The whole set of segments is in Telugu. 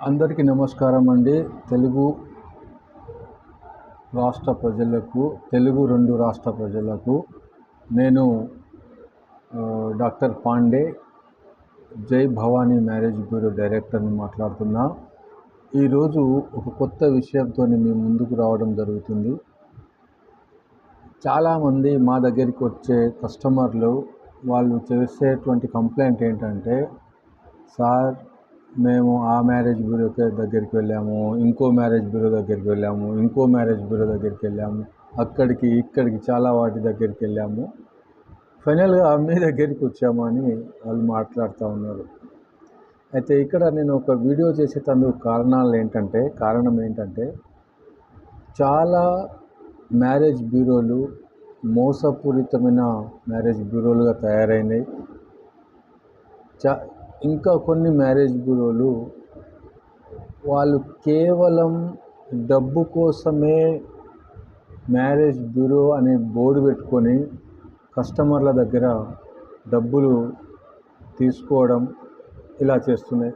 అందరికీ నమస్కారం అండి. తెలుగు రాష్ట్ర ప్రజలకు, తెలుగు 2 రాష్ట్ర ప్రజలకు నేను డాక్టర్ పాండే, జై భవానీ మ్యారేజ్ బ్యూరో డైరెక్టర్ని మాట్లాడుతున్నా. ఈరోజు ఒక కొత్త విషయంతో మీ ముందుకు రావడం జరుగుతుంది. చాలామంది మా దగ్గరికి వచ్చే కస్టమర్లు వాళ్ళు చేసేటువంటి కంప్లైంట్ ఏంటంటే, సార్ మేము ఆ మ్యారేజ్ బ్యూరో దగ్గరికి వెళ్ళాము, ఇంకో మ్యారేజ్ బ్యూరో దగ్గరికి వెళ్ళాము, ఇంకో మ్యారేజ్ బ్యూరో దగ్గరికి వెళ్ళాము, అక్కడికి ఇక్కడికి చాలా వాటి దగ్గరికి వెళ్ళాము, ఫైనల్గా మీ దగ్గరికి వచ్చాము అని వాళ్ళు మాట్లాడుతూ ఉన్నారు. అయితే ఇక్కడ నేను ఒక వీడియో చేసేటందుకు కారణం ఏంటంటే చాలా మ్యారేజ్ బ్యూరోలు మోసపూరితమైన మ్యారేజ్ బ్యూరోలుగా తయారైనాయి. ఇంకా కొన్ని మ్యారేజ్ బ్యూరోలు వాళ్ళు కేవలం డబ్బు కోసమే మ్యారేజ్ బ్యూరో అనే బోర్డు పెట్టుకొని కస్టమర్ల దగ్గర డబ్బులు తీసుకోవడం ఇలా చేస్తున్నాయి.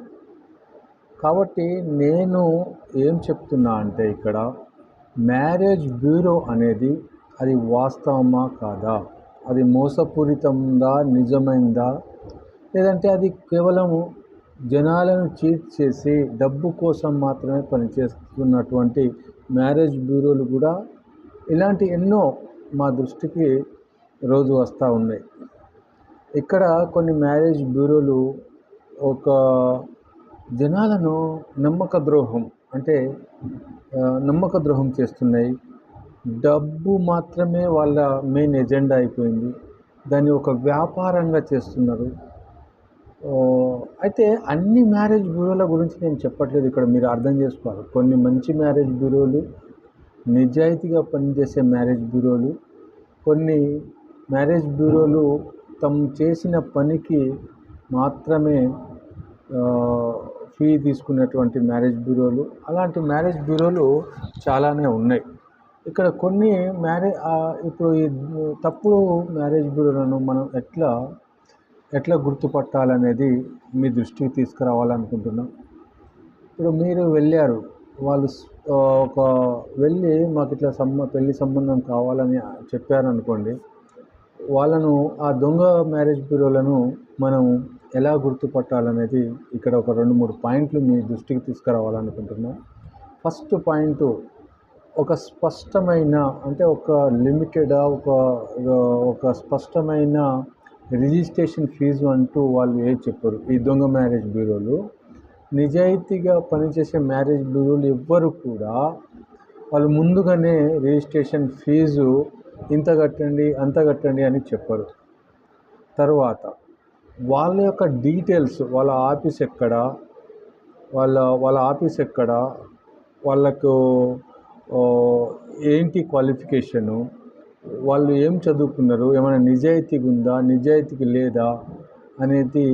కాబట్టి నేను ఏం చెప్తున్నా అంటే, ఇక్కడ మ్యారేజ్ బ్యూరో అనేది అది వాస్తవమా కాదా, అది మోసపూరితందా, నిజమైందా, లేదంటే అది కేవలము జనాలను చీట్ చేసి డబ్బు కోసం మాత్రమే పనిచేస్తున్నటువంటి మ్యారేజ్ బ్యూరోలు కూడా ఇలాంటి ఎన్నో మా దృష్టికి రోజు వస్తూ ఉన్నాయి. ఇక్కడ కొన్ని మ్యారేజ్ బ్యూరోలు ఒక జనాలను నమ్మక ద్రోహం చేస్తున్నాయి. డబ్బు మాత్రమే వాళ్ళ మెయిన్ ఎజెండా అయిపోయింది. దాన్ని ఒక వ్యాపారంగా చేస్తున్నారు. అయితే అన్ని మ్యారేజ్ బ్యూరోల గురించి నేను చెప్పట్లేదు, ఇక్కడ మీరు అర్థం చేసుకోవాలి. కొన్ని మంచి మ్యారేజ్ బ్యూరోలు, నిజాయితీగా పనిచేసే మ్యారేజ్ బ్యూరోలు, కొన్ని మ్యారేజ్ బ్యూరోలు తమ చేసిన పనికి మాత్రమే ఫీ తీసుకునేటువంటి మ్యారేజ్ బ్యూరోలు, అలాంటి మ్యారేజ్ బ్యూరోలు చాలానే ఉన్నాయి. ఇక్కడ కొన్ని ఇప్పుడు ఈ తప్పుడు మ్యారేజ్ బ్యూరోలను మనం ఎట్లా గుర్తుపట్టాలనేది మీ దృష్టికి తీసుకురావాలనుకుంటున్నాం. ఇప్పుడు మీరు వెళ్ళారు, వాళ్ళు వెళ్ళి మాకు ఇట్లా పెళ్లి సంబంధం కావాలని చెప్పారనుకోండి, వాళ్ళను ఆ దొంగ మ్యారేజ్ బ్యూరోలను మనం ఎలా గుర్తుపట్టాలనేది ఇక్కడ ఒక 2-3 పాయింట్లు మీ దృష్టికి తీసుకురావాలనుకుంటున్నాం. ఫస్ట్ పాయింట్, ఒక స్పష్టమైన, అంటే ఒక లిమిటెడ్, ఒక స్పష్టమైన రిజిస్ట్రేషన్ ఫీజు అంటూ వాళ్ళు చెప్పరు. ఈ దొంగ మ్యారేజ్ బ్యూరోలు, నిజాయితీగా పనిచేసే మ్యారేజ్ బ్యూరోలు ఎవ్వరు కూడా వాళ్ళు ముందుగానే రిజిస్ట్రేషన్ ఫీజు ఇంత కట్టండి అంత కట్టండి అని చెప్పరు. తర్వాత వాళ్ళ యొక్క డీటెయిల్స్, వాళ్ళ ఆఫీస్ ఎక్కడ, వాళ్ళకు ఏంటి క్వాలిఫికేషను, వాళ్ళు ఏం చదువుకున్నారు, ఏమైనా నిజాయితీగా ఉందా, నిజాయితీకి లేదా అనేది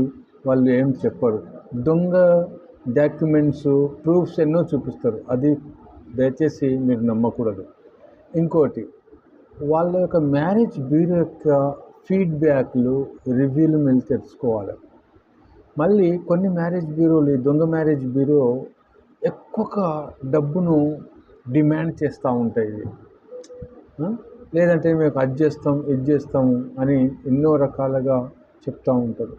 వాళ్ళు ఏం చెప్పరు. దొంగ డాక్యుమెంట్స్, ప్రూఫ్స్ ఎన్నో చూపిస్తారు. అది దయచేసి మీరు నమ్మకూడదు. ఇంకోటి, వాళ్ళ యొక్క మ్యారేజ్ బ్యూరో యొక్క ఫీడ్బ్యాక్లు, రివ్యూలు మీరు తెలుసుకోవాలి. మళ్ళీ కొన్ని మ్యారేజ్ బ్యూరోలు, ఈ దొంగ మ్యారేజ్ బ్యూరో ఎక్కువ డబ్బును డిమాండ్ చేస్తూ ఉంటాయి. లేదంటే మేము అది చేస్తాం, ఇది చేస్తాము అని ఎన్నో రకాలుగా చెప్తూ ఉంటారు.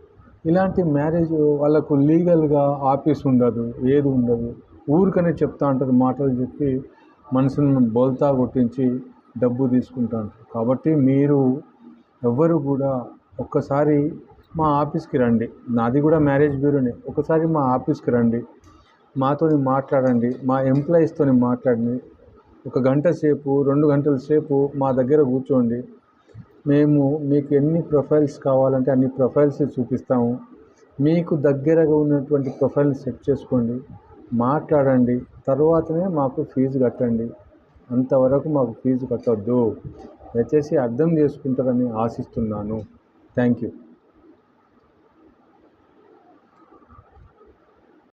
ఇలాంటి మ్యారేజ్ వాళ్ళకు లీగల్గా ఆఫీస్ ఉండదు, ఏది ఉండదు, ఊరికనే చెప్తూ ఉంటారు. మాటలు చెప్పి మనసును బోల్తా కొట్టించి డబ్బు తీసుకుంటూ ఉంటారు. కాబట్టి మీరు ఎవ్వరు కూడా ఒక్కసారి మా ఆఫీస్కి రండి, నాది కూడా మ్యారేజ్ బ్యూరోనే. ఒకసారి మా ఆఫీస్కి రండి, మాతో మాట్లాడండి, మా ఎంప్లాయీస్తో మాట్లాడండి. 1 గంట సేపు, 2 గంటల సేపు మా దగ్గర కూర్చోండి. మేము మీకు ఎన్ని ప్రొఫైల్స్ కావాలంటే అన్ని ప్రొఫైల్స్ చూపిస్తాము. మీకు దగ్గరగా ఉన్నటువంటి ప్రొఫైల్ సెట్ చేసుకోండి, మాట్లాడండి, తర్వాతనే మాకు ఫీజు కట్టండి. అంతవరకు మాకు ఫీజు కట్టొద్దు. దయచేసి అర్థం చేసుకుంటారని ఆశిస్తున్నాను. Thank you.